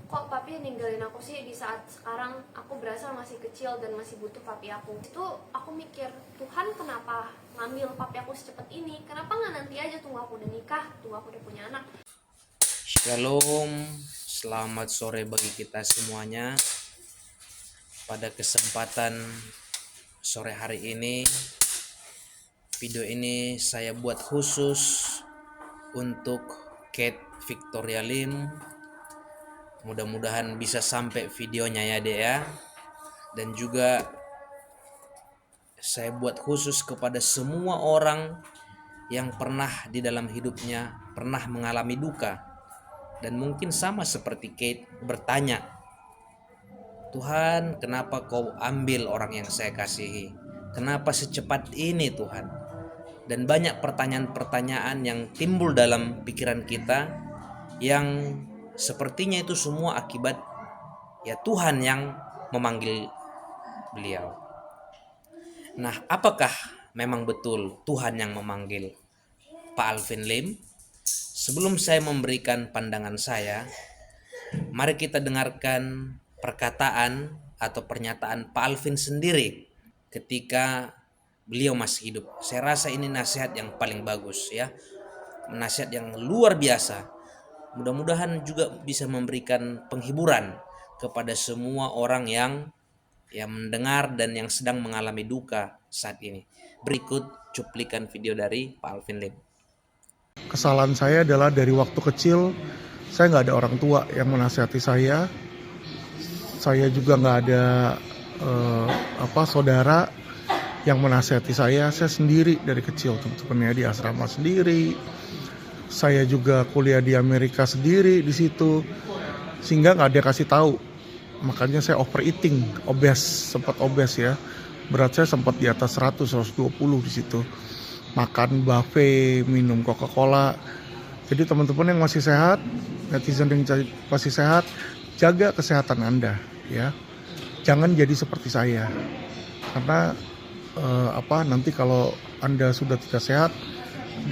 kok papi ninggalin aku sih di saat sekarang aku berasa masih kecil dan masih butuh papi aku. Itu aku mikir, Tuhan kenapa ngambil papi aku secepat ini? Kenapa nggak nanti aja tunggu aku udah nikah, tunggu aku udah punya anak? Shalom, selamat sore bagi kita semuanya. Pada kesempatan sore hari ini, video ini saya buat khusus untuk Kate Victoria Lim. Mudah-mudahan bisa sampai videonya ya Dek ya. Dan juga saya buat khusus kepada semua orang yang pernah di dalam hidupnya pernah mengalami duka. Dan mungkin sama seperti Kate bertanya, Tuhan, kenapa kau ambil orang yang saya kasihi? Kenapa secepat ini Tuhan? Dan banyak pertanyaan-pertanyaan yang timbul dalam pikiran kita yang sepertinya itu semua akibat ya Tuhan yang memanggil beliau. Nah, apakah memang betul Tuhan yang memanggil Pak Alvin Lim? Sebelum saya memberikan pandangan saya, mari kita dengarkan perkataan atau pernyataan Pak Alvin sendiri ketika beliau masih hidup. Saya rasa ini nasihat yang paling bagus ya. Nasihat yang luar biasa. Mudah-mudahan juga bisa memberikan penghiburan kepada semua orang yang mendengar dan yang sedang mengalami duka saat ini. Berikut cuplikan video dari Pak Alvin Lim. Kesalahan saya adalah dari waktu kecil saya nggak ada orang tua yang menasihati saya. Saya juga nggak ada saudara yang menasihati saya. Saya sendiri dari kecil, teman-temannya di asrama sendiri. Saya juga kuliah di Amerika sendiri di situ, sehingga nggak ada kasih tahu. Makanya saya overeating, sempat obes ya. Berat saya sempat di atas 100, 120 di situ. Makan buffet, minum Coca-Cola. Jadi teman-teman yang masih sehat, netizen yang masih sehat, jaga kesehatan Anda ya. Jangan jadi seperti saya. Karena nanti kalau Anda sudah tidak sehat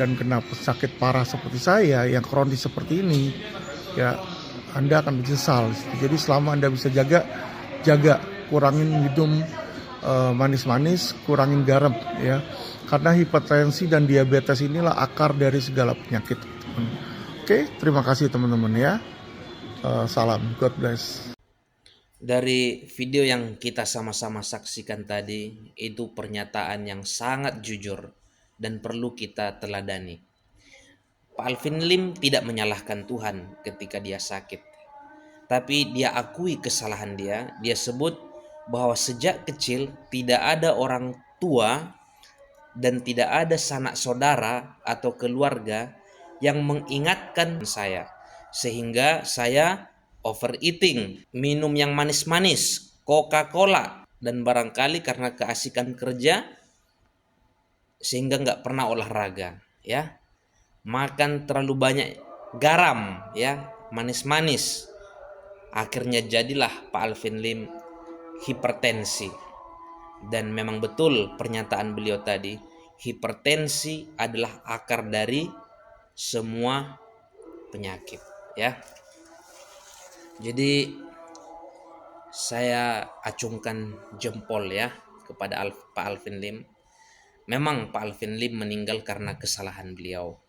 dan kena sakit parah seperti saya yang kronis seperti ini, ya Anda akan menyesal. Jadi selama Anda bisa jaga, kurangin minum manis-manis, kurangin garam ya. Karena hipertensi dan diabetes inilah akar dari segala penyakit. Oke, terima kasih teman-teman ya. Salam, God bless. Dari video yang kita sama-sama saksikan tadi, itu pernyataan yang sangat jujur dan perlu kita teladani. Pak Alvin Lim tidak menyalahkan Tuhan ketika dia sakit, tapi dia akui kesalahan dia. Dia sebut bahwa sejak kecil tidak ada orang tua dan tidak ada sanak saudara atau keluarga yang mengingatkan saya, sehingga saya overeating, minum yang manis-manis, Coca-Cola, dan barangkali karena keasikan kerja sehingga nggak pernah olahraga ya, makan terlalu banyak garam ya, manis-manis, akhirnya jadilah Pak Alvin Lim hipertensi. Dan memang betul pernyataan beliau tadi, hipertensi adalah akar dari semua penyakit ya. Jadi saya acungkan jempol ya kepada Pak Alvin Lim. Memang Pak Alvin Lim meninggal karena kesalahan beliau.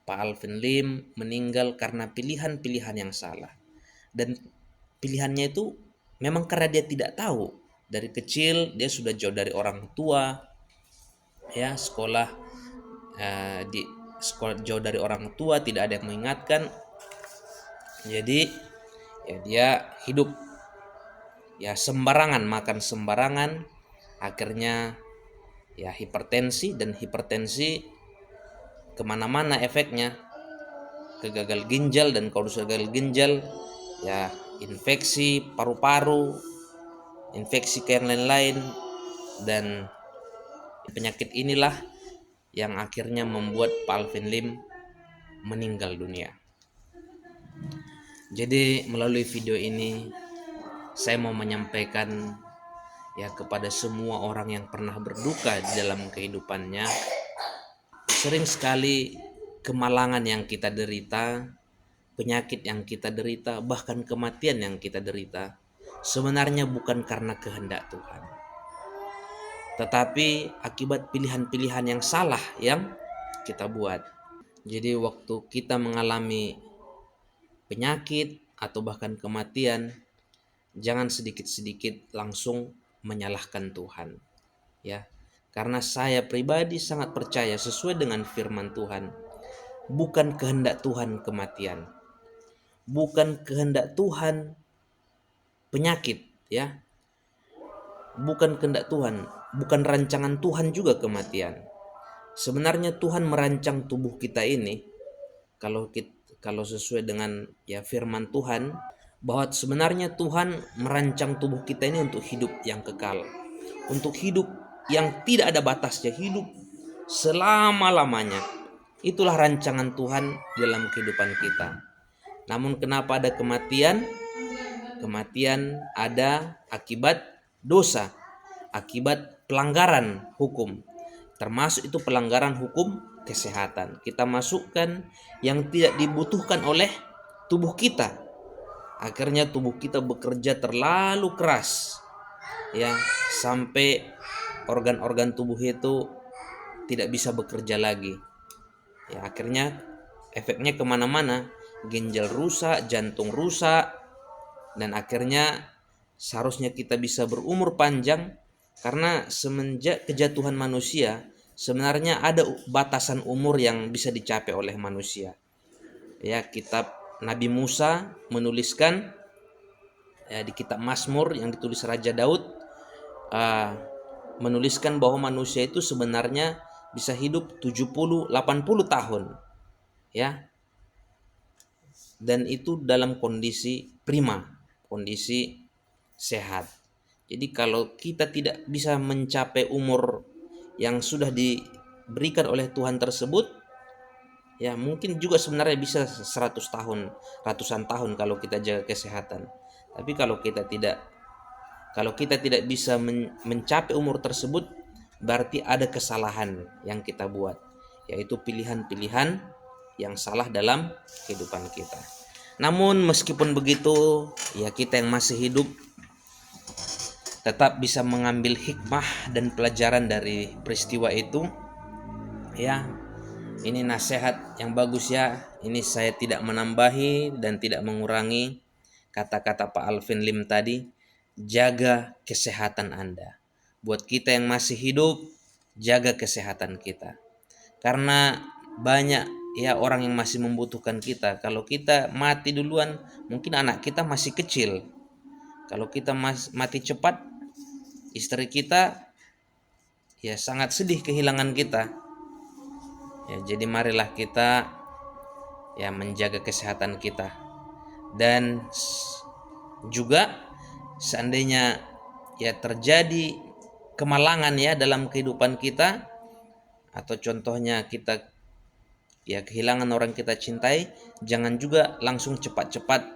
Pak Alvin Lim meninggal karena pilihan-pilihan yang salah. Dan pilihannya itu memang karena dia tidak tahu. Dari kecil dia sudah jauh dari orang tua, ya sekolah di sekolah jauh dari orang tua, tidak ada yang mengingatkan. Jadi ya dia hidup ya sembarangan, makan sembarangan, akhirnya ya hipertensi, dan hipertensi kemana-mana efeknya, ke gagal ginjal, dan kalau sudah gagal ginjal ya infeksi paru-paru, infeksi ke yang lain-lain, dan penyakit inilah yang akhirnya membuat Pak Alvin Lim meninggal dunia. Jadi melalui video ini saya mau menyampaikan ya kepada semua orang yang pernah berduka di dalam kehidupannya. Sering sekali kemalangan yang kita derita penyakit yang kita derita, bahkan kematian yang kita derita, sebenarnya bukan karena kehendak Tuhan, tetapi akibat pilihan-pilihan yang salah yang kita buat. Jadi waktu kita mengalami penyakit atau bahkan kematian, jangan sedikit-sedikit langsung menyalahkan Tuhan, ya. Karena saya pribadi sangat percaya sesuai dengan firman Tuhan, bukan kehendak Tuhan kematian, bukan kehendak Tuhan penyakit, ya. Bukan kehendak Tuhan, bukan rancangan Tuhan juga kematian. Sebenarnya Tuhan merancang tubuh kita ini, kalau sesuai dengan ya firman Tuhan, bahwa sebenarnya Tuhan merancang tubuh kita ini untuk hidup yang kekal, untuk hidup yang tidak ada batasnya, hidup selama-lamanya. Itulah rancangan Tuhan dalam kehidupan kita. Namun kenapa ada kematian? Kematian ada akibat dosa, akibat pelanggaran hukum. Termasuk itu pelanggaran hukum kesehatan. Kita masukkan yang tidak dibutuhkan oleh tubuh kita. Akhirnya tubuh kita bekerja terlalu keras, ya, sampai organ-organ tubuh itu tidak bisa bekerja lagi. Ya, akhirnya efeknya kemana-mana, ginjal rusak, jantung rusak, dan akhirnya seharusnya kita bisa berumur panjang, karena semenjak kejatuhan manusia sebenarnya ada batasan umur yang bisa dicapai oleh manusia. Ya, kitab Nabi Musa menuliskan, ya, di kitab Mazmur yang ditulis Raja Daud, menuliskan bahwa manusia itu sebenarnya bisa hidup 70-80 tahun, ya. Dan itu dalam kondisi prima, kondisi sehat. Jadi kalau kita tidak bisa mencapai umur yang sudah diberikan oleh Tuhan tersebut, ya mungkin juga sebenarnya bisa 100 tahun, ratusan tahun kalau kita jaga kesehatan. Tapi kalau kita tidak bisa mencapai umur tersebut, berarti ada kesalahan yang kita buat, yaitu pilihan-pilihan yang salah dalam kehidupan kita. Namun meskipun begitu, ya kita yang masih hidup tetap bisa mengambil hikmah dan pelajaran dari peristiwa itu, ya. Ini nasihat yang bagus, ya. Ini saya tidak menambahi dan tidak mengurangi kata-kata Pak Alvin Lim tadi. Jaga kesehatan Anda. Buat kita yang masih hidup, jaga kesehatan kita. Karena banyak ya orang yang masih membutuhkan kita. Kalau kita mati duluan, mungkin anak kita masih kecil. Kalau kita mati cepat, istri kita ya sangat sedih kehilangan kita. Ya, jadi marilah kita ya menjaga kesehatan kita. Dan juga seandainya ya terjadi kemalangan ya dalam kehidupan kita, atau contohnya kita ya kehilangan orang kita cintai, jangan juga langsung cepat-cepat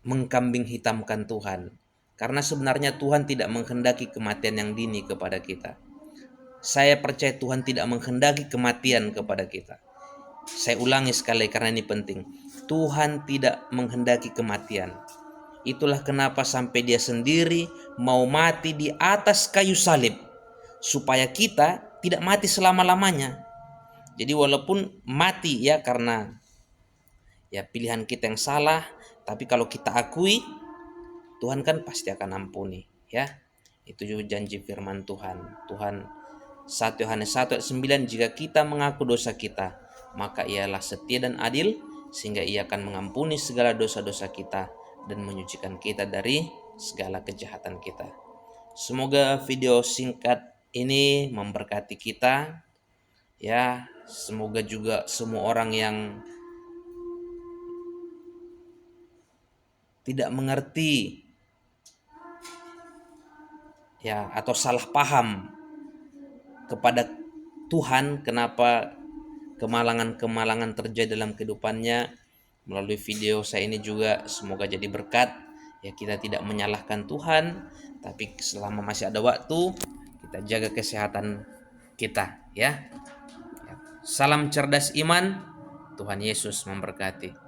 mengkambing hitamkan Tuhan. Karena sebenarnya Tuhan tidak menghendaki kematian yang dini kepada kita. Saya percaya Tuhan tidak menghendaki kematian kepada kita. Saya ulangi sekali karena ini penting. Tuhan tidak menghendaki kematian. Itulah kenapa sampai Dia sendiri mau mati di atas kayu salib, supaya kita tidak mati selama-lamanya. Jadi walaupun mati ya karena ya pilihan kita yang salah, tapi kalau kita akui, Tuhan kan pasti akan ampuni, ya. Itu juga janji firman Tuhan. 1 Yohanes 1 ayat 9, jika kita mengaku dosa kita, maka Ialah setia dan adil sehingga Ia akan mengampuni segala dosa-dosa kita dan menyucikan kita dari segala kejahatan kita. Semoga video singkat ini memberkati kita, ya. Semoga juga semua orang yang tidak mengerti ya atau salah paham kepada Tuhan, kenapa kemalangan-kemalangan terjadi dalam kehidupannya, melalui video saya ini juga semoga jadi berkat. Ya, kita tidak menyalahkan Tuhan, tapi selama masih ada waktu kita jaga kesehatan kita, ya. Salam cerdas iman, Tuhan Yesus memberkati.